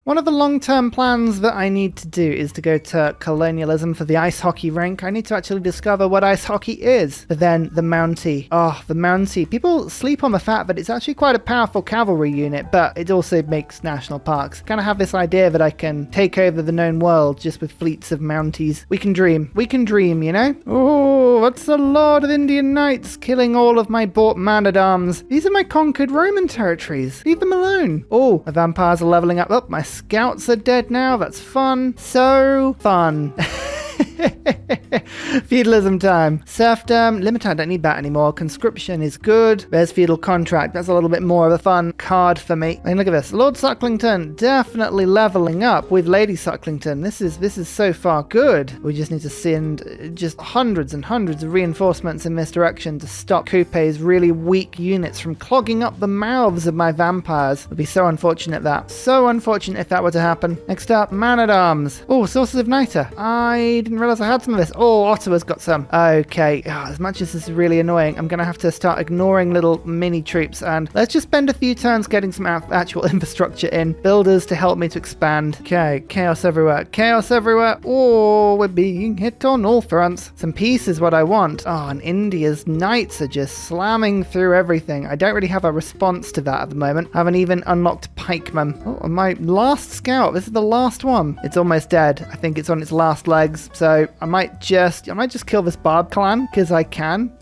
One of the long-term plans that I need to do is to go to colonialism for the ice hockey rink. I need to actually discover what ice hockey is. But then the Mountie. Oh, the Mountie. People sleep on the fact that it's actually quite a powerful cavalry unit, but it also makes national parks. Kind of have this idea that I can take over the known world just with fleets of Mounties. We can dream. We can dream, you know? Oh, that's a lot of Indian knights killing all of my bought man-at-arms. These are my conquered Roman territories. Leave them alone. Oh, the vampires are leveling up. Oh, my scouts are dead now. That's fun. So fun. Feudalism time. Serfdom. Limited, I don't need that anymore. Conscription is good. There's feudal contract. That's a little bit more of a fun card for me. And look at this. Lord Sucklington definitely leveling up with Lady Sucklington. This is so far good. We just need to send just hundreds and hundreds of reinforcements in this direction to stop Coupe's really weak units from clogging up the mouths of my vampires. It would be so unfortunate that. So unfortunate if that were to happen. Next up, Man-at-Arms. Oh, Sources of Niter. I didn't realize I had some of this. Oh, Ottawa's got some. Okay, as much as this is really annoying, I'm going to have to start ignoring little mini troops, and let's just spend a few turns getting some actual infrastructure in. Builders to help me to expand. Okay, chaos everywhere. Chaos everywhere. Oh, we're being hit on all fronts. Some peace is what I want. Oh, and India's knights are just slamming through everything. I don't really have a response to that at the moment. I haven't even unlocked pikemen. Oh, my last scout. This is the last one. It's almost dead. I think it's on its last legs, so I might just kill this Barb clan, because I can.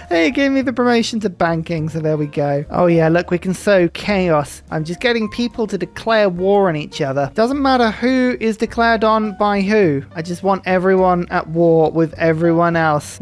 Hey, it gave me the promotion to banking, so there we go. Oh yeah, look, we can sow chaos. I'm just getting people to declare war on each other. Doesn't matter who is declared on by who. I just want everyone at war with everyone else.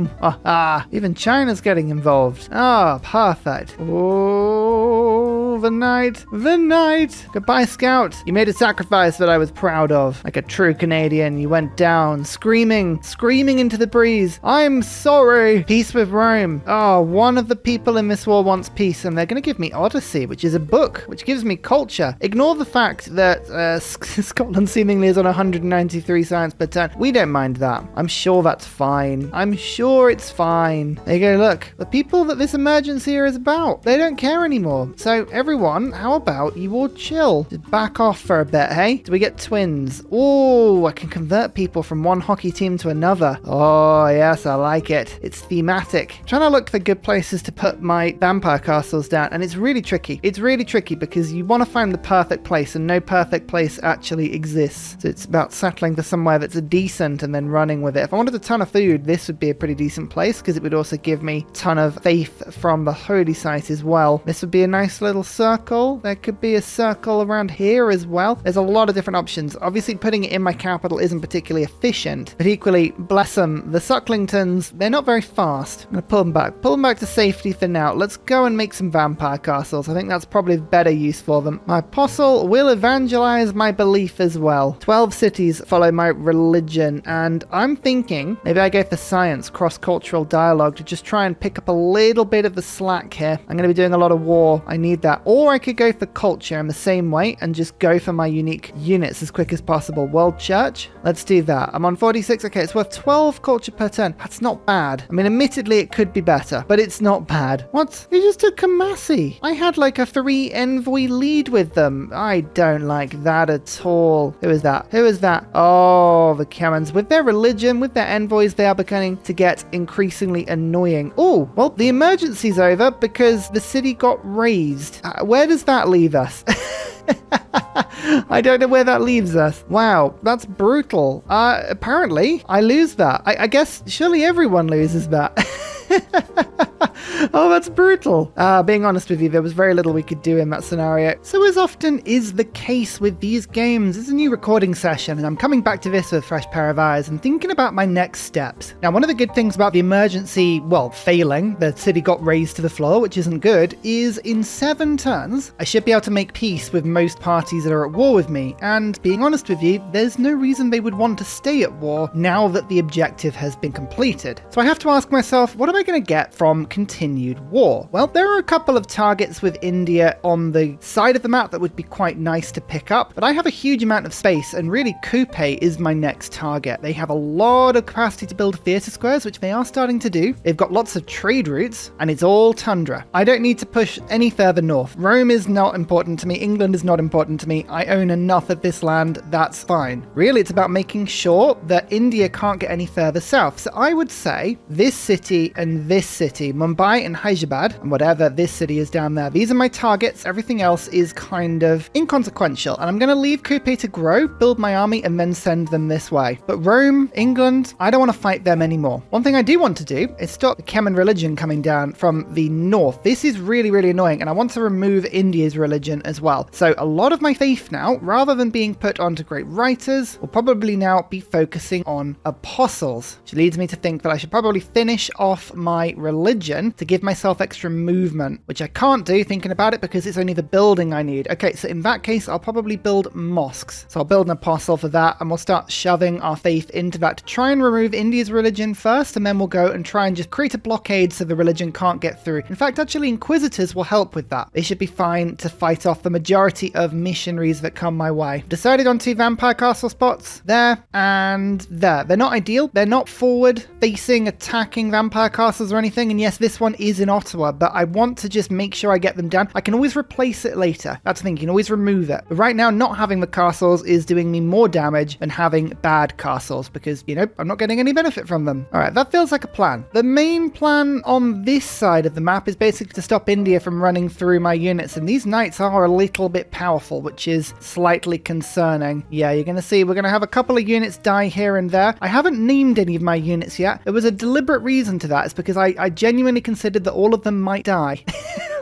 Even China's getting involved. Oh, perfect. Oh, the night. The night. Goodbye, Scout. You made a sacrifice that I was proud of. Like a true Canadian, you went down, screaming into the breeze. I'm sorry. Peace with Rome. Oh, one of the people in this war wants peace, and they're going to give me Odyssey, which is a book, which gives me culture. Ignore the fact that Scotland seemingly is on 193 science per turn. We don't mind that. I'm sure that's fine. I'm sure it's fine. There you go, look. The people that this emergency is about, they don't care anymore. So everyone, how about you all chill? Just back off for a bit, hey? Do we get twins? Oh, I can convert people from one hockey team to another. Oh, yes, I like it. It's thematic. I'm trying to look for good places to put my vampire castles down, and it's really tricky. It's really tricky because you want to find the perfect place, and no perfect place actually exists. So it's about settling for somewhere that's decent and then running with it. If I wanted a ton of food, this would be a pretty decent place because it would also give me a ton of faith from the holy site as well. This would be a nice little circle. There could be a circle around here as well. There's a lot of different options. Obviously, putting it in my capital isn't particularly efficient, but equally, bless them, the Sucklingtons, they're not very fast. I'm going to pull them back to safety for now. Let's go and make some vampire castles. I think that's probably better use for them. My apostle will evangelize my belief as well. 12 cities follow my religion, and I'm thinking maybe I go for science, cross-cultural dialogue, to just try and pick up a little bit of the slack here. I'm going to be doing a lot of war. I need that. Or I could go for culture in the same way and just go for my unique units as quick as possible. World Church? Let's do that. I'm on 46. Okay, it's worth 12 culture per turn. That's not bad. I mean, admittedly, it could be better, but it's not bad. What? You just took Kamasi. I had like a 3 envoy lead with them. I don't like that at all. Who is that? Who is that? Oh, the Kamans. With their religion, with their envoys, they are beginning to get increasingly annoying. Oh, well, the emergency's over because the city got razed. Where does that leave us? I don't know where that leaves us. Wow, that's brutal. Apparently, I lose that. I guess surely everyone loses that. Oh, that's brutal. Being honest with you, there was very little we could do in that scenario. So as often is the case with these games, it's a new recording session, and I'm coming back to this with a fresh pair of eyes and thinking about my next steps. Now, one of the good things about the emergency, well, failing, the city got razed to the floor, which isn't good, is in 7 turns, I should be able to make peace with most parties that are at war with me. And being honest with you, there's no reason they would want to stay at war now that the objective has been completed. So I have to ask myself, what am I going to get from continuing continued war? Well, there are a couple of targets with India on the side of the map that would be quite nice to pick up, but I have a huge amount of space, and really Kupe is my next target. They have a lot of capacity to build theatre squares, which they are starting to do. They've got lots of trade routes, and it's all tundra. I don't need to push any further north. Rome is not important to me. England is not important to me. I own enough of this land. That's fine. Really, it's about making sure that India can't get any further south. So I would say this city and this city, Mumbai and Hyderabad, and whatever this city is down there, these are my targets. Everything else is kind of inconsequential. And I'm going to leave Kupe to grow, build my army, and then send them this way. But Rome, England, I don't want to fight them anymore. One thing I do want to do is stop the Kemen religion coming down from the north. This is really, really annoying, and I want to remove India's religion as well. So a lot of my faith now, rather than being put onto great writers, will probably now be focusing on apostles, which leads me to think that I should probably finish off my religion to give myself extra movement, which I can't do thinking about it because it's only the building I need. Okay, so in that case, I'll probably build mosques. So I'll build an apostle for that, and we'll start shoving our faith into that to try and remove India's religion first, and then we'll go and try and just create a blockade so the religion can't get through. In fact, actually, inquisitors will help with that. They should be fine to fight off the majority of missionaries that come my way. Decided on 2 vampire castle spots there and there. They're not ideal. They're not forward-facing, attacking vampire castles or anything. And yes, this one is in Ottawa, but I want to just make sure I get them down. I can always replace it later. That's the thing. You can always remove it. But right now, not having the castles is doing me more damage than having bad castles because, you know, I'm not getting any benefit from them. All right, that feels like a plan. The main plan on this side of the map is basically to stop India from running through my units, and these knights are a little bit powerful, which is slightly concerning. Yeah, you're going to see we're going to have a couple of units die here and there. I haven't named any of my units yet. There was a deliberate reason to that. It's because I genuinely considered that all of them might die.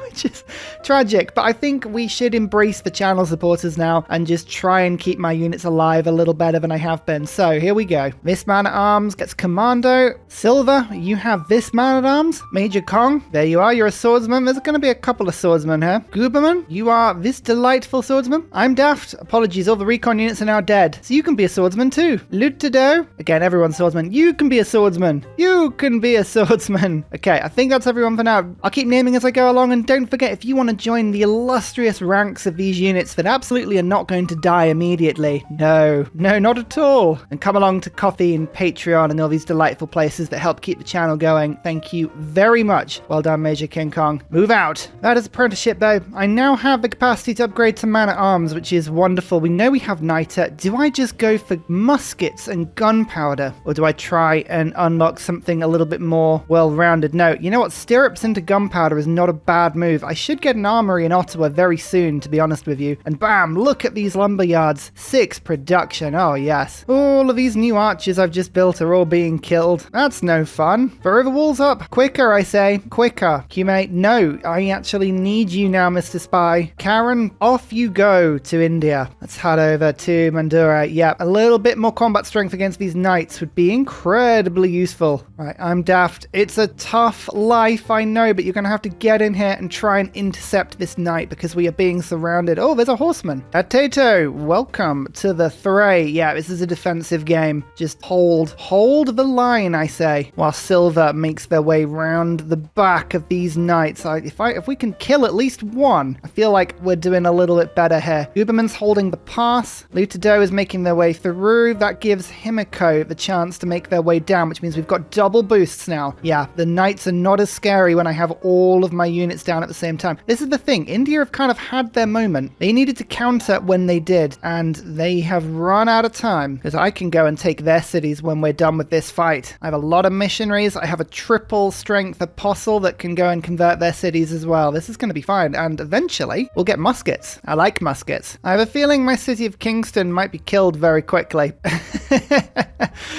Which is tragic, but I think we should embrace the channel supporters now and just try and keep my units alive a little better than I have been. So here we go. This man-at-arms gets commando. Silver, you have this man-at-arms. Major Kong, there you are. You're a swordsman. There's going to be a couple of swordsmen here. Guberman, you are this delightful swordsman. I'm daft. Apologies, all the recon units are now dead. So you can be a swordsman too. Lutado, again, everyone's swordsman. You can be a swordsman. You can be a swordsman. Okay, I think that's everyone for now. I'll keep naming as I go along, and don't forget, if you want to join the illustrious ranks of these units that absolutely are not going to die immediately. No, not at all. And come along to Coffee and Patreon and all these delightful places that help keep the channel going. Thank you very much. Well done, Major King Kong. Move out. That is apprenticeship, though. I now have the capacity to upgrade to man-at-arms, which is wonderful. We know we have Niter. Do I just go for muskets and gunpowder? Or do I try and unlock something a little bit more well-rounded? No, you know what? Stirrups into gunpowder is not a bad move. I should get an armory in Ottawa very soon, to be honest with you. And bam, look at these lumber yards. 6 production. Oh, yes. All of these new archers I've just built are all being killed. That's no fun. Throw the walls up. Quicker, I say. Quicker. Q-mate, no. I actually need you now, Mr. Spy. Karen, off you go to India. Let's head over to Mandura. Yep, a little bit more combat strength against these knights would be incredibly useful. Right, I'm daft. It's a tough life, I know, but you're going to have to get in here and try and intercept this knight because we are being surrounded. Oh, there's a horseman. Tato, welcome to the fray. Yeah, this is a defensive game. Just hold the line, I say, while Silver makes their way round the back of these knights. If we can kill at least one, I feel like we're doing a little bit better here. Uberman's holding the pass. Lutado is making their way through. That gives Himiko the chance to make their way down, which means we've got double boosts now. Yeah, the knights are not as scary when I have all of my units down at the same time. This is the thing. India have kind of had their moment. They needed to counter when they did, and they have run out of time because I can go and take their cities when we're done with this fight. I have a lot of missionaries. I have a triple strength apostle that can go and convert their cities as well. This is going to be fine, and eventually we'll get muskets. I like muskets. I have a feeling my city of Kingston might be killed very quickly.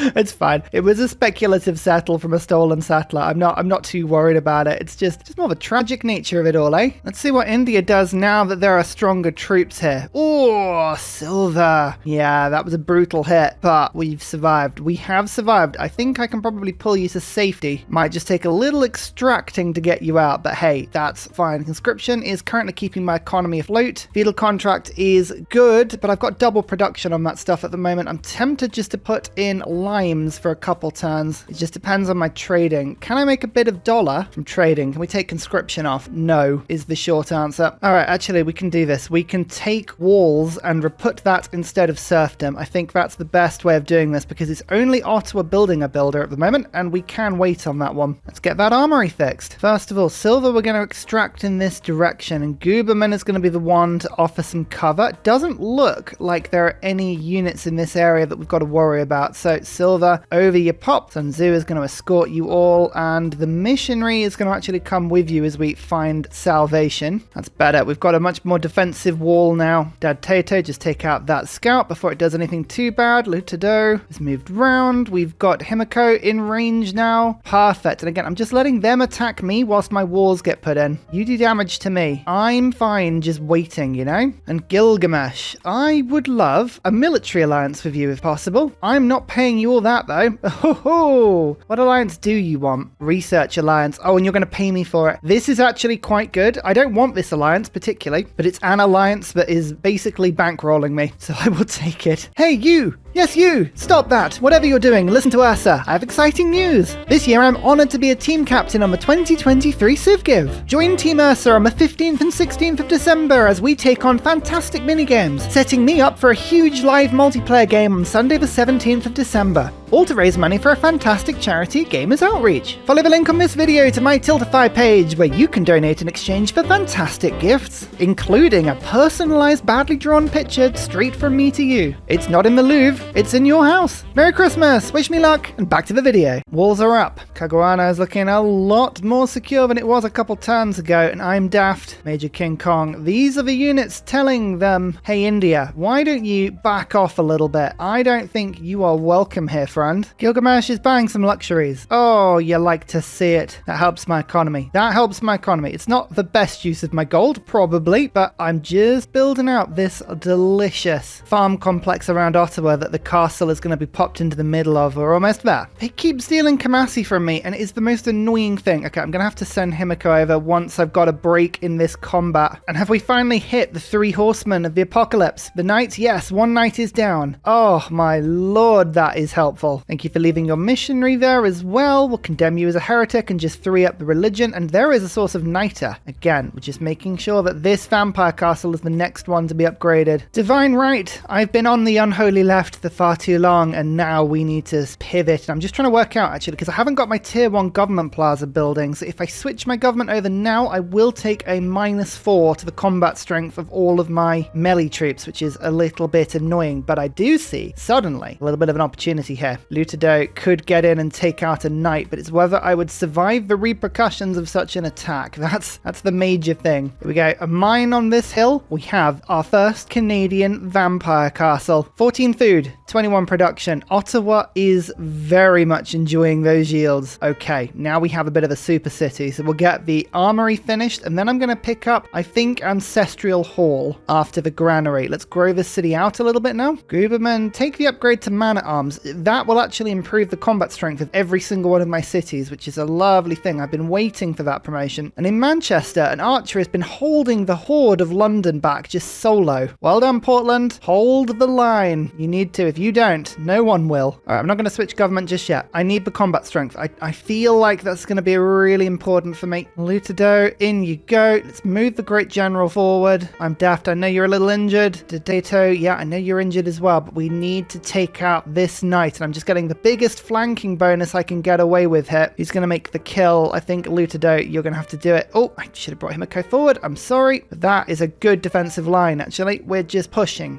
It's fine. It was a speculative settle from a stolen settler. I'm not too worried about it. It's just more of a tragic nature of it all, eh? Let's see what India does now that there are stronger troops here. Oh, Silver. Yeah, that was a brutal hit, but we've survived. We have survived. I think I can probably pull you to safety. Might just take a little extracting to get you out, but hey, that's fine. Conscription is currently keeping my economy afloat. Feudal contract is good, but I've got double production on that stuff at the moment. I'm tempted just to put in limes for a couple turns. It just depends on my trading. Can I make a bit of dollar from trading? Can we take conscription off? No, is the short answer. All right, actually, we can do this. We can take walls and put that instead of serfdom. I think that's the best way of doing this because it's only Ottawa building a builder at the moment, and we can wait on that one. Let's get that armory fixed. First of all, silver we're going to extract in this direction, and Guberman is going to be the one to offer some cover. It doesn't look like there are any units in this area that we've got to worry about. So silver, over you pop. Sun Tzu is going to escort you all, and the missionary is going to actually come with you as we find salvation. That's better. We've got a much more defensive wall now. Dad Tato, just take out that scout before it does anything too bad. Lutado has moved round. We've got Himiko in range now. Perfect. And again, I'm just letting them attack me whilst my walls get put in. You do damage to me. I'm fine just waiting, you know? And Gilgamesh, I would love a military alliance with you if possible. I'm not paying you all that though. Oh, what alliance do you want? Research alliance. Oh, and you're going to pay me for it. This is actually quite good. I don't want this alliance particularly, but it's an alliance that is basically bankrolling me, so I will take it. Hey, you! Yes, you! Stop that! Whatever you're doing, listen to Ursa. I have exciting news! This year I'm honoured to be a team captain on the 2023 CivGive. Join Team Ursa on the 15th and 16th of December as we take on fantastic minigames, setting me up for a huge live multiplayer game on Sunday the 17th of December. All to raise money for a fantastic charity, Gamers Outreach. Follow the link on this video to my Tiltify page where you can donate in exchange for fantastic gifts, including a personalised badly drawn picture straight from me to you. It's not in the Louvre, it's in your house. Merry Christmas, wish me luck, and back to the video. Walls are up. Caguana is looking a lot more secure than it was a couple turns ago, and I'm daft. Major King Kong. These are the units telling them, hey India, why don't you back off a little bit? I don't think you are welcome here, friend. Gilgamesh is buying some luxuries. Oh, you like to see it. That helps my economy. That helps my economy. It's not the best use of my gold, probably, but I'm just building out this delicious farm complex around Ottawa that the castle is going to be popped into the middle of. We're almost there. They keep stealing Kamasi from me, and it is the most annoying thing. Okay, I'm going to have to send Himiko over once I've got a break in this combat. And have we finally hit the 3 horsemen of the apocalypse? The knights? Yes, 1 knight is down. Oh, my lord, that is helpful. Thank you for leaving your missionary there as well. We'll condemn you as a heretic and just 3 up the religion. And there is a source of niter. Again, we're just making sure that this vampire castle is the next one to be upgraded. Divine right. I've been on the unholy left for far too long, and now we need to pivot. And I'm just trying to work out actually, because I haven't got my tier 1 government plaza building. So if I switch my government over now, I will take a -4 to the combat strength of all of my melee troops, which is a little bit annoying. But I do see suddenly a little bit of an opportunity here. Lutado could get in and take out a knight, but it's whether I would survive the repercussions of such an attack. That's the major thing. Here we go. A mine on this hill. We have our first Canadian vampire castle. 14 food, 21 production. Ottawa is very much enjoying those yields. Okay, now we have a bit of a super city, so we'll get the armory finished, and then I'm going to pick up, I think, Ancestral Hall after the granary. Let's grow this city out a little bit now. Guberman, take the upgrade to man-at-arms. That will actually improve the combat strength of every single one of my cities, which is a lovely thing. I've been waiting for that promotion. And in Manchester, an archer has been holding the horde of London back just solo. Well done, Portland. Hold the line. You need to. If you don't, no one will. All right, I'm not going to switch government just yet. I need the combat strength. I feel like that's going to be really important for me. Lutado, in you go. Let's move the Great General forward. I'm daft. I know you're a little injured. Deity, yeah, I know you're injured as well, but we need to take out this knight, and I'm just getting the biggest flanking bonus I can get away with here. He's going to make the kill. I think Lutado, you're going to have to do it. Oh, I should have brought Himiko forward. I'm sorry, but that is a good defensive line, actually. We're just pushing.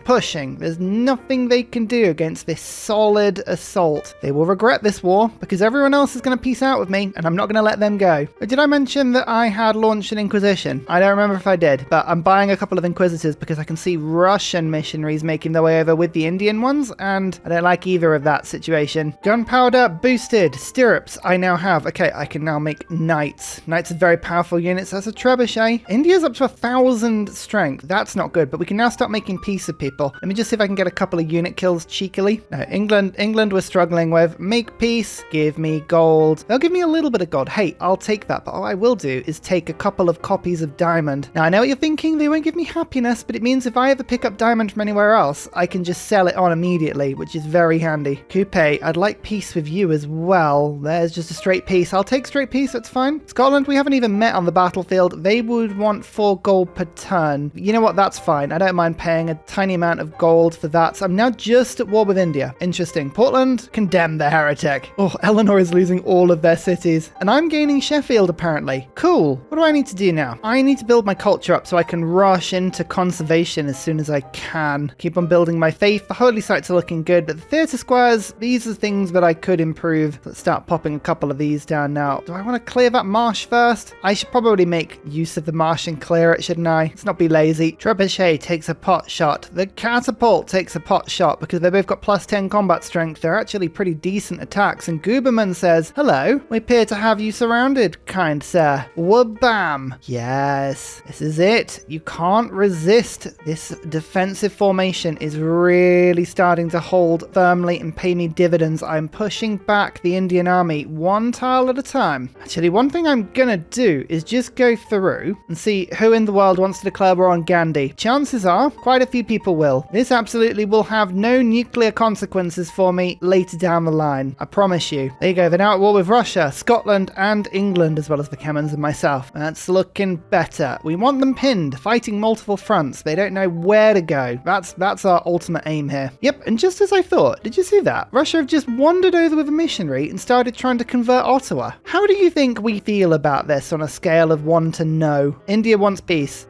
There's nothing they can do against this solid assault. They will regret this war because everyone else is going to peace out with me, and I'm not going to let them go. But did I mention that I had launched an Inquisition? I don't remember if I did, but I'm buying a couple of Inquisitors because I can see Russian missionaries making their way over with the Indian ones, and I don't like either of that situation. situation. Gunpowder boosted. Stirrups I now have. Okay, I can now make knights. Knights are very powerful units. That's a trebuchet. India's up to 1,000 strength. That's not good, but we can now start making peace with people. Let me just see if I can get a couple of unit kills cheekily. No, England we're struggling with. Make peace. Give me gold. They'll give me a little bit of gold. Hey, I'll take that, but all I will do is take a couple of copies of diamond. Now, I know what you're thinking. They won't give me happiness, but it means if I ever pick up diamond from anywhere else, I can just sell it on immediately, which is very handy. Coupe, I'd like peace with you as well. There's just a straight peace. I'll take straight peace. That's fine. Scotland, we haven't even met on the battlefield. They would want 4 gold per turn. You know what? That's fine. I don't mind paying a tiny amount of gold for that. So I'm now just at war with India. Interesting. Portland, condemn the heretic. Oh, Eleanor is losing all of their cities. And I'm gaining Sheffield, apparently. Cool. What do I need to do now? I need to build my culture up so I can rush into conservation as soon as I can. Keep on building my faith. The holy sites are looking good, but the theatre squares, these are things that I could improve. Let's start popping a couple of these down now. Do I want to clear that marsh first? I should probably make use of the marsh and clear it, shouldn't I? Let's not be lazy. Trebuchet takes a pot shot. The catapult takes a pot shot because they both got plus 10 combat strength. They're actually pretty decent attacks. And Guberman says, hello, we appear to have you surrounded, kind sir. Wabam. Yes, this is it. You can't resist. This defensive formation is really starting to hold firmly and pay me dividends. I'm pushing back the Indian army one tile at a time. Actually, one thing I'm gonna do is just go through and see who in the world wants to declare war on Gandhi. Chances are quite a few people will. This absolutely will have no nuclear consequences for me later down the line. I promise you. There you go. They're now at war with Russia, Scotland, and England, as well as the Kemmons and myself. That's looking better. We want them pinned, fighting multiple fronts. They don't know where to go. That's our ultimate aim here. Yep, and just as I thought, did you see that? Russia have just wandered over with a missionary and started trying to convert Ottawa. How do you think we feel about this on a scale of 1 to no? India wants peace.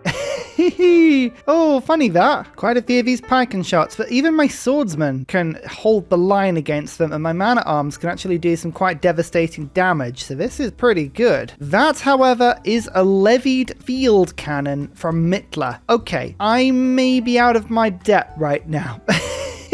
Oh, funny that. Quite a few of these pike shots, but even my swordsman can hold the line against them, and my man-at-arms can actually do some quite devastating damage, so this is pretty good. That, however, is a levied field cannon from Mittler. Okay, I may be out of my depth right now.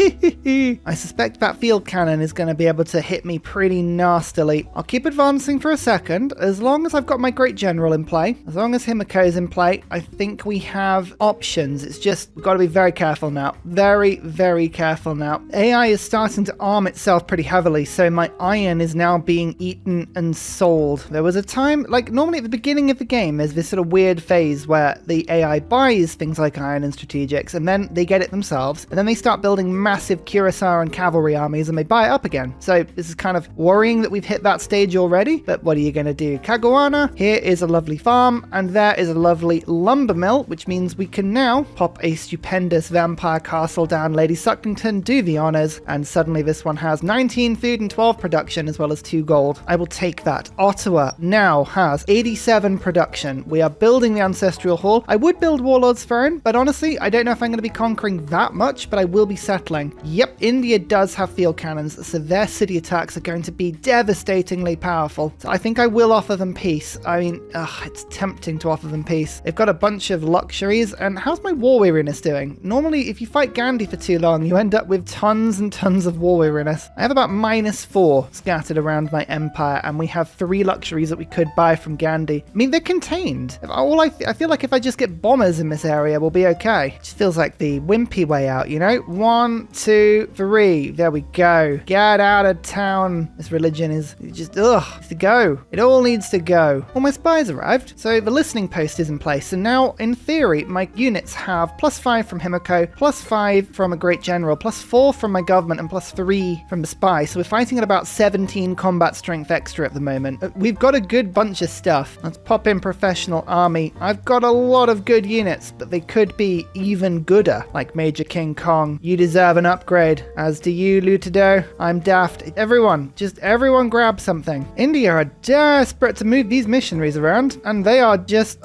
I suspect that field cannon is going to be able to hit me pretty nastily. I'll keep advancing for a second. As long as I've got my great general in play, as long as Himiko's in play, I think we have options. It's just, we've got to be very careful now. Very, very careful now. AI is starting to arm itself pretty heavily, so my iron is now being eaten and sold. There was a time, like normally at the beginning of the game, there's this sort of weird phase where the AI buys things like iron and strategics, and then they get it themselves, and then they start building massive cuirassier and cavalry armies, and they buy it up again. So this is kind of worrying that we've hit that stage already, but what are you going to do? Caguana, here is a lovely farm, and there is a lovely lumber mill, which means we can now pop a stupendous vampire castle down Lady Sucklington, do the honors, and suddenly this one has 19 food and 12 production, as well as 2 gold. I will take that. Ottawa now has 87 production. We are building the Ancestral Hall. I would build Warlord's Throne, but honestly, I don't know if I'm going to be conquering that much, but I will be settling. Yep, India does have field cannons, so their city attacks are going to be devastatingly powerful. So I think I will offer them peace. I mean, it's tempting to offer them peace. They've got a bunch of luxuries, and how's my war weariness doing? Normally, if you fight Gandhi for too long, you end up with tons and tons of war weariness. I have about -4 scattered around my empire, and we have 3 luxuries that we could buy from Gandhi. I mean, they're contained. I feel like if I just get bombers in this area, we'll be okay. It just feels like the wimpy way out, you know? 1, 2, 3. There we go. Get out of town. This religion is just, needs to go. It all needs to go. All my spies arrived, so the listening post is in place. And now, in theory, my units have +5 from Himiko, +5 from a great general, +4 from my government, and +3 from the spy. So we're fighting at about 17 combat strength extra at the moment. We've got a good bunch of stuff. Let's pop in professional army. I've got a lot of good units, but they could be even gooder, like Major King Kong. You deserve an upgrade, as do you, Lutedo. I'm daft. Everyone grab something. India are desperate to move these missionaries around, and they are just,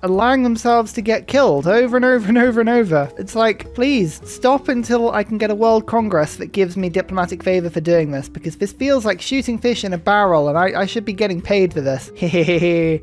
allowing themselves to get killed over and over and over and over. It's like, please, stop until I can get a world congress that gives me diplomatic favor for doing this, because this feels like shooting fish in a barrel, and I should be getting paid for this. Hehehe.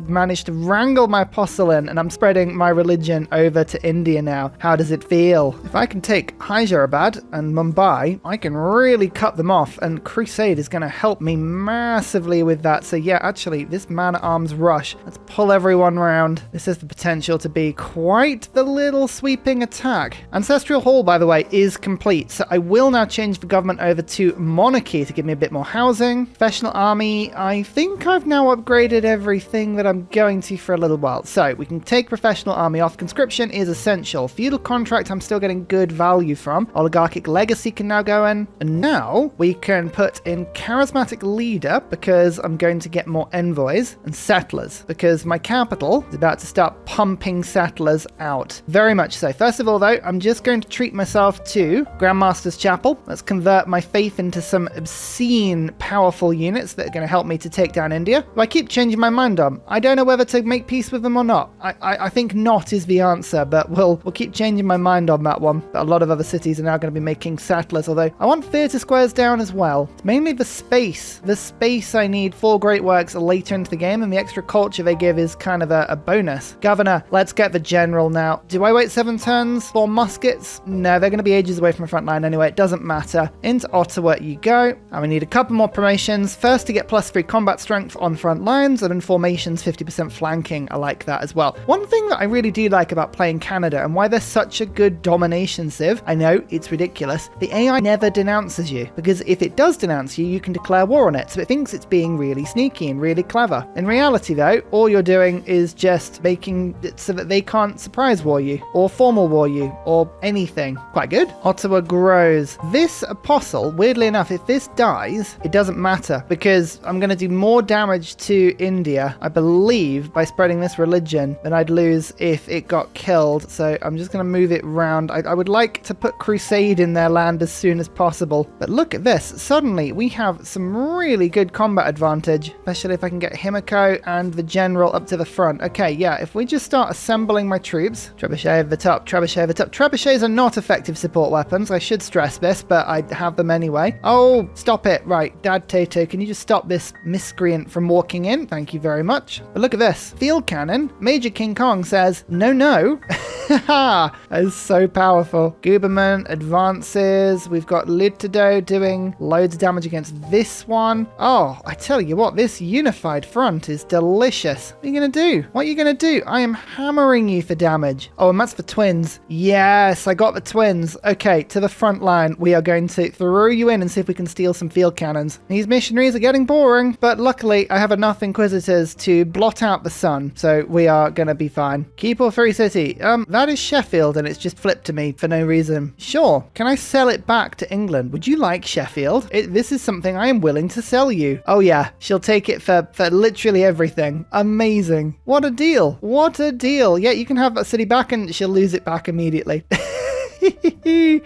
Managed to wrangle my apostle in, and I'm spreading my religion over to India now. How does it feel? If I can take Hyja Hyderabad and Mumbai, I can really cut them off, and Crusade is going to help me massively with that. So yeah, actually, this man-at-arms rush, let's pull everyone around. This has the potential to be quite the little sweeping attack. Ancestral Hall, by the way, is complete, so I will now change the government over to monarchy to give me a bit more housing. Professional army, I think I've now upgraded everything that I'm going to for a little while. So we can take professional army off. Conscription is essential. Feudal contract, I'm still getting good value from. Oligarchic legacy can now go in. And now we can put in charismatic leader, because I'm going to get more envoys, and settlers, because my capital is about to start pumping settlers out. Very much so. First of all, though, I'm just going to treat myself to Grandmaster's Chapel. Let's convert my faith into some obscene, powerful units that are going to help me to take down India. I keep changing my mind on. I don't know whether to make peace with them or not. I think not is the answer, but we'll keep changing my mind on that one. But a lot of other cities are now going to be making settlers, although I want theatre squares down as well. It's mainly the space. The space I need for great works later into the game, and the extra culture they give is kind of a bonus. Governor, let's get the general now. Do I wait 7 turns for muskets? No, they're going to be ages away from the front line anyway. It doesn't matter. Into Ottawa you go. And we need a couple more promotions. First, to get +3 combat strength on front lines, and in formations 50% flanking. I like that as well. One thing that I really do like about playing Canada and why they're such a good domination civ, I know it's ridiculous, the AI never denounces you, because if it does denounce you, you can declare war on it, so it thinks it's being really sneaky and really clever. In reality though, all you're doing is just making it so that they can't surprise war you, or formal war you, or anything. Quite good. Ottawa grows. This apostle, weirdly enough, if this dies, it doesn't matter, because I'm going to do more damage to India, I believe, by spreading this religion than I'd lose if it got killed. So I'm just going to move it round. I would like to put Crusade in their land as soon as possible. But look at this. Suddenly we have some really good combat advantage, especially if I can get Himiko and the general up to the front. Okay, yeah, if we just start assembling my troops. Trebuchet over the top, trebuchet over the top. Trebuchets are not effective support weapons. I should stress this, but I have them anyway. Oh, stop it. Right, Dad Tato, can you just stop this miscreant from walking in? Thank you very much. But look at this. Field cannon. Major King Kong says, no, no. That is so powerful. Guberman advances. We've got Lutado doing loads of damage against this one. Oh, I tell you what, this unified front is delicious. What are you going to do? What are you going to do? I am hammering you for damage. Oh, and that's for twins. Yes, I got the twins. Okay, to the front line. We are going to throw you in and see if we can steal some field cannons. These missionaries are getting boring, but luckily I have enough inquisitors to blot out the sun, so we are going to be fine. Keep or Free City. That is Sheffield, and it's just flipped to me for no reason. Sure. Can I sell it back to England? Would you like Sheffield? This is something I am willing to sell you. Oh yeah, she'll take it for literally everything. Amazing. What a deal. What a deal. Yeah, you can have that city back and she'll lose it back immediately.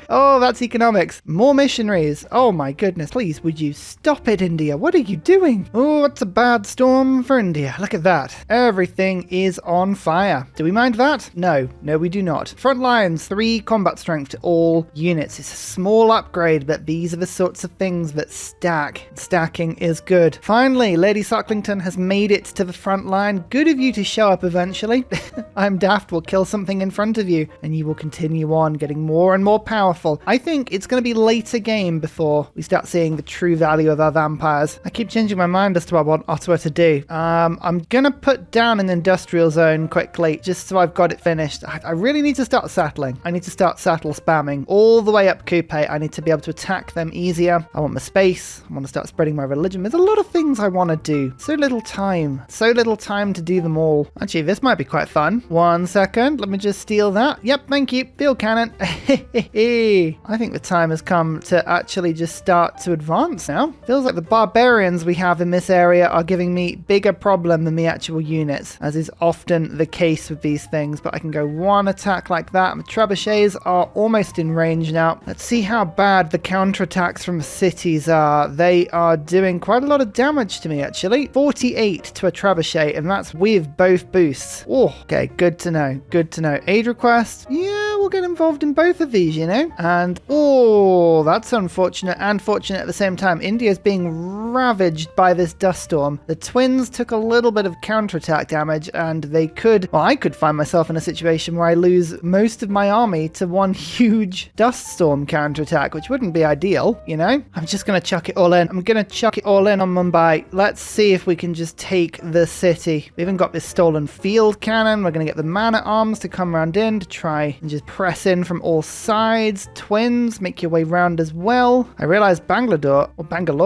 Oh, that's economics. More missionaries. Oh my goodness. Please, would you stop it, India? What are you doing? Oh, it's a bad storm for India. Look at that. Everything is on fire. Do we mind that? No, we do not. Front lines, 3 combat strength to all units. It's a small upgrade, but these are the sorts of things that stack. Stacking is good. Finally, Lady Sucklington has made it to the front line. Good of you to show up eventually. I'm daft will kill something in front of you, and you will continue on getting more and more powerful. I think it's going to be later game before we start seeing the true value of our vampires. I keep changing my mind as to what I want Ottawa to do. I'm going to put down an industrial zone quickly, just so I've got it finished. I really need to start settling. I need to start settle spamming all the way up Coupe. I need to be able to attack them easier. I want my space. I want to start spreading my religion. There's a lot of things I want to do. So little time. So little time to do them all. Actually, this might be quite fun. 1 second. Let me just steal that. Yep, thank you. Field cannon. I think the time has come to actually just start to advance now. Feels like the barbarians we have in this area are giving me bigger problem than the actual units, as is often the case with these things. But I can go 1 attack like that. My trebuchets are almost in range now. Let's see how bad the counterattacks from cities are. They are doing quite a lot of damage to me, actually. 48 to a trebuchet, and that's with both boosts. Oh, okay, good to know. Good to know. Aid request. Yeah, we'll get involved in both of these, you know? And, oh, that's unfortunate and fortunate at the same time. India's being ravaged by this dust storm. The twins took a little bit of counterattack damage, and they could, well, I could find myself in a situation where I lose most of my army to one huge dust storm counterattack, which wouldn't be ideal, you know? I'm just going to chuck it all in. I'm going to chuck it all in on Mumbai. Let's see if we can just take the city. We even got this stolen field cannon. We're going to get the man-at-arms to come round in to try and just press in from all sides. Twins, make your way round as well. I realize Bangalore,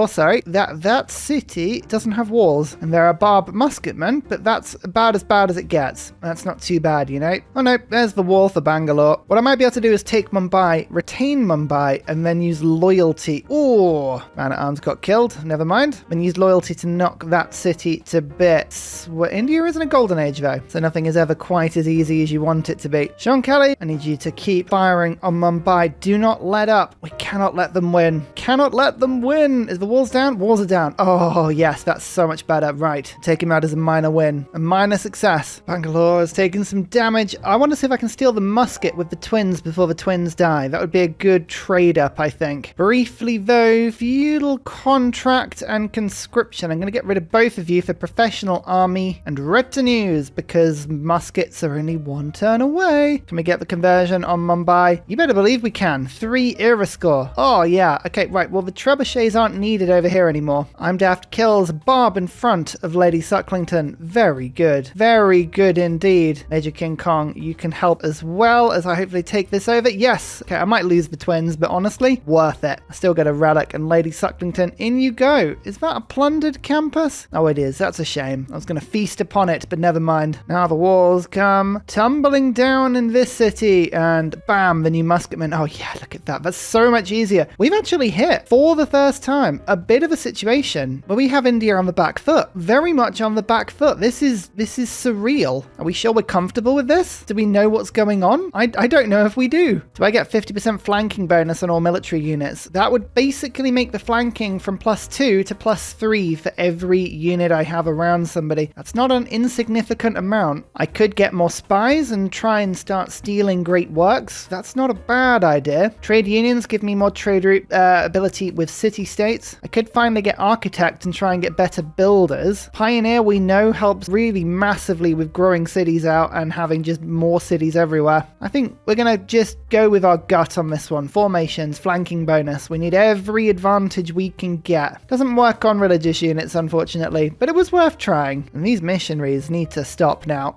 sorry, that city doesn't have walls, and there are barbed musketmen, but that's about as bad as it gets. That's not too bad, you know? Oh no, there's the wall for Bangalore. What I might be able to do is take Mumbai, retain Mumbai, and then use loyalty. Ooh, man-at-arms got killed. Never mind. And use loyalty to knock that city to bits. Well, India isn't a golden age, though, so nothing is ever quite as easy as you want it to be. Sean Kelly, I need you to keep firing on Mumbai. Do not let up. We cannot let them win. Cannot let them win. Is the walls down? Walls are down. Oh, yes, that's so much better. Right. Take him out as a minor win. A minor success. Bangalore has taken some damage. I want to see if I can steal the musket with the twins before the twins die. That would be a good trade-up, I think. Briefly, though, feudal contract and conscription. I'm going to get rid of both of you for professional army and retinues because muskets are only one turn away. Can we get the conversion on Mumbai? You better believe we can. 3 era score. Oh, yeah. Okay, right. Well, the trebuchets aren't needed over here anymore. I'm daft kills Barb in front of Lady Sucklington. Very good. Very good indeed. Major King Kong, you can help as well as I hopefully take this over. Yes. Okay, I might lose the twins, but honestly, worth it. I still get a relic, and Lady Sucklington, in you go. Is that a plundered campus? Oh, it is. That's a shame. I was going to feast upon it, but never mind. Now the walls come tumbling down in this city, and bam, the new musketmen. Oh yeah, look at that. That's so much easier. We've actually hit, for the first time, a bit of a situation where we have India on the back foot. Very much on the back foot. This is surreal. Are we sure we're comfortable with this? Do we know what's going on? I don't know if we do. Do I get 50% flanking bonus on all military units? That would basically make the flanking from +2 to +3 for every unit I have around somebody. That's not an insignificant amount. I could get more spies and try and start stealing great works. That's not a bad idea. Trade unions give me more trade route ability with city-states. I could finally get architect and try and get better builders. Pioneer, we know, helps really massively with growing cities out and having just more cities everywhere. I think we're going to just go with our gut on this one. Formations, flanking bonus. We need every advantage we can get. Doesn't work on religious units, unfortunately, but it was worth trying. And these missionaries need to stop now.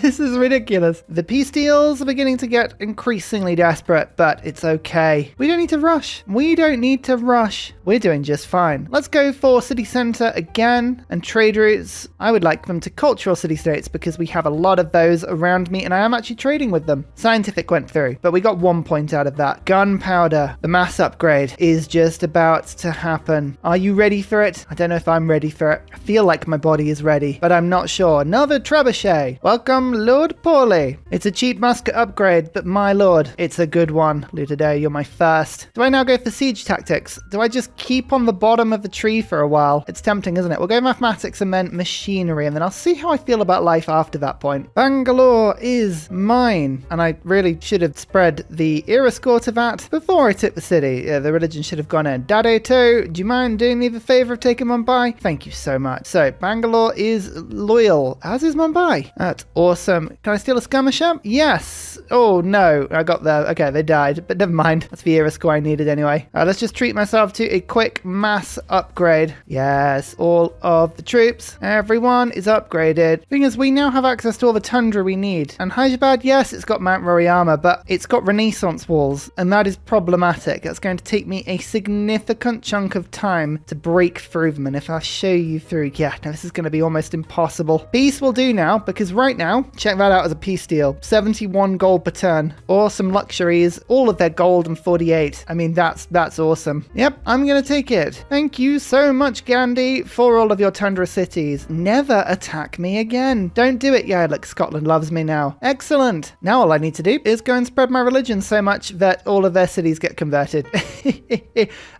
This is ridiculous. The peace deals are beginning to get increasingly desperate, but it's okay. We don't need to rush. We don't need to rush. We're doing just fine. Let's go for city center again, and trade routes. I would like them to cultural city-states because we have a lot of those around me, and I am actually trading with them. Scientific went through, but we got 1 point out of that. Gunpowder. The mass upgrade is just about to happen. Are you ready for it? I don't know if I'm ready for it. I feel like my body is ready, but I'm not sure. Another trebuchet. Welcome, Lord Paulie. It's a cheap musket upgrade, but my lord, it's a good one. Lutoday, you're my first. Do I now go for siege tactics? Do I just keep on the bottom of the tree for a while? It's tempting, isn't it? We'll go mathematics and then machinery, and then I'll see how I feel about life after that point. Bangalore is mine, and I really should have spread the era score to that before I took the city. Yeah, the religion should have gone in. Deity, do you mind doing me the favor of taking Mumbai? Thank you so much. So, Bangalore is loyal, as is Mumbai. That's awesome. Can I steal a skirmisher? Yes. Oh, no. I got there. Okay, they died, but never mind. That's the era score I needed anyway. Let's just treat myself to a quick mass upgrade. Yes, all of the troops. Everyone is upgraded. Thing is, we now have access to all the tundra we need. And Hyderabad, yes, it's got Mount Roraima, but it's got Renaissance walls, and that is problematic. That's going to take me a significant chunk of time to break through them, and if I show you through, yeah, no, this is going to be almost impossible. Peace will do now, because right now, check that out as a peace deal. 71 gold per turn. Awesome luxuries, all of their gold and 48. I mean, that's awesome. Yep, I'm going to take it. Thank you so much, Gandhi, for all of your tundra cities. Never attack me again. Don't do it. Yeah, look, Scotland loves me now. Excellent. Now all I need to do is go and spread my religion so much that all of their cities get converted.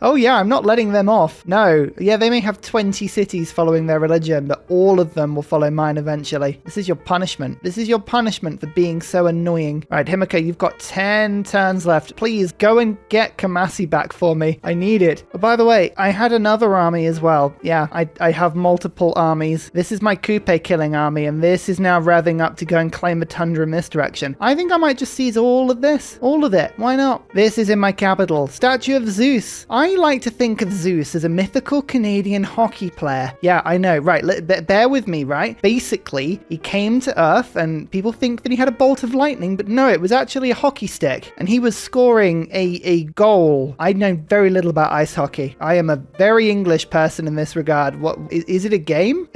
Oh yeah, I'm not letting them off. No. Yeah, they may have 20 cities following their religion, but all of them will follow mine eventually. This is your punishment. This is your punishment for being so annoying. Right, Himika, you've got 10 turns left. Please go and get Kamasi back for me. I need it. Oh, by the way, I had another army as well. Yeah, I have multiple armies. This is my Coupe killing army, and this is now revving up to go and claim the Tundra in this direction. I think I might just seize all of this. All of it. Why not? This is in my capital. Statue of Zeus. I like to think of Zeus as a mythical Canadian hockey player. Yeah, I know. Right. Bear with me, right? Basically, he came to Earth, and people think that he had a bolt of lightning, but no, it was actually a hockey stick, and he was scoring a goal. I know very little about ice hockey. I am a very English person in this regard. What is it a game?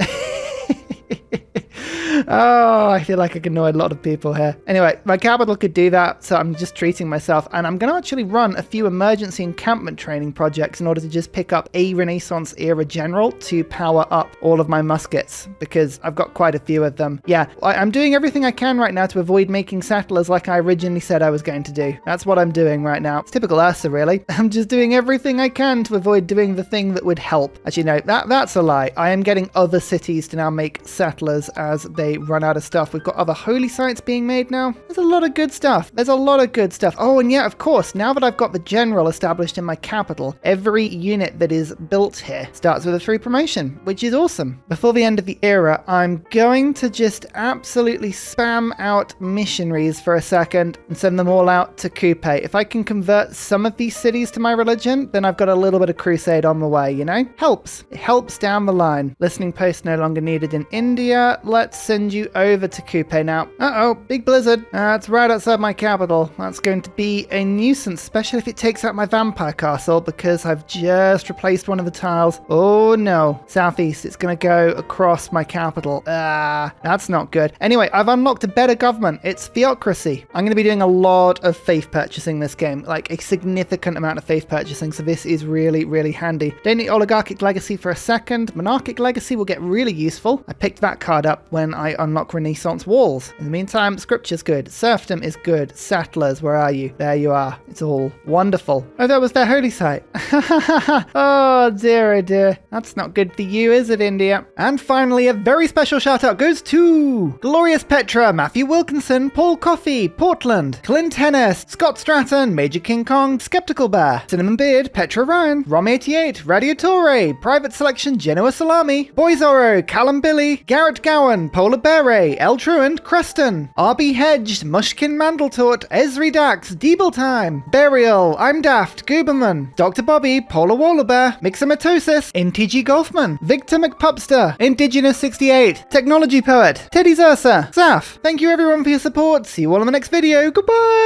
Oh, I feel like I can annoy a lot of people here. Anyway, my capital could do that, so I'm just treating myself. And I'm going to actually run a few emergency encampment training projects in order to just pick up a Renaissance era general to power up all of my muskets, because I've got quite a few of them. Yeah, I'm doing everything I can right now to avoid making settlers like I originally said I was going to do. That's what I'm doing right now. It's typical Ursa, really. I'm just doing everything I can to avoid doing the thing that would help. Actually, no, that's a lie. I am getting other cities to now make settlers as they run out of stuff. We've got other holy sites being made now. There's a lot of good stuff. Oh, and yeah, of course, now that I've got the general established in my capital, every unit that is built here starts with a 3 promotion, which is awesome. Before the end of the era, I'm going to just absolutely spam out missionaries for a second and send them all out to Coupe. If I can convert some of these cities to my religion, then I've got a little bit of crusade on the way, you know? Helps. It helps down the line. Listening post no longer needed in India. Let's send you over to Coupe now. Uh-oh, big blizzard. It's right outside my capital. That's going to be a nuisance, especially if it takes out my vampire castle, because I've just replaced one of the tiles. Oh no. Southeast, it's going to go across my capital. That's not good. Anyway, I've unlocked a better government. It's theocracy. I'm going to be doing a lot of faith purchasing this game, like a significant amount of faith purchasing, so this is really, really handy. Don't need oligarchic legacy for a second. Monarchic legacy will get really useful. I picked that card up when I unlock Renaissance walls. In the meantime, scripture's good. Serfdom is good. Settlers, where are you? There you are. It's all wonderful. Oh, that was their holy site. Oh dear, oh dear. That's not good for you, is it, India? And finally, a very special shout out goes to Glorious Petra, Matthew Wilkinson, Paul Coffey, Portland, Clint Hennis, Scott Stratton, Major King Kong, Skeptical Bear, Cinnamon Beard, Petra Ryan, Rom88, Radiatore, Private Selection, Genoa Salami, Boyzoro, Callum Billy, Garrett Gowan, Polar Beret, El Truant, Creston, RB Hedged, Mushkin Mandletort, Esri Dax, Deeble Time, Burial, I'm Daft, Gooberman, Dr. Bobby, Polar Wallabear, Mixomatosis, NTG Golfman, Victor McPupster, Indigenous 68, Technology Poet, Teddy Zersa, Zaf. Thank you everyone for your support. See you all in the next video. Goodbye!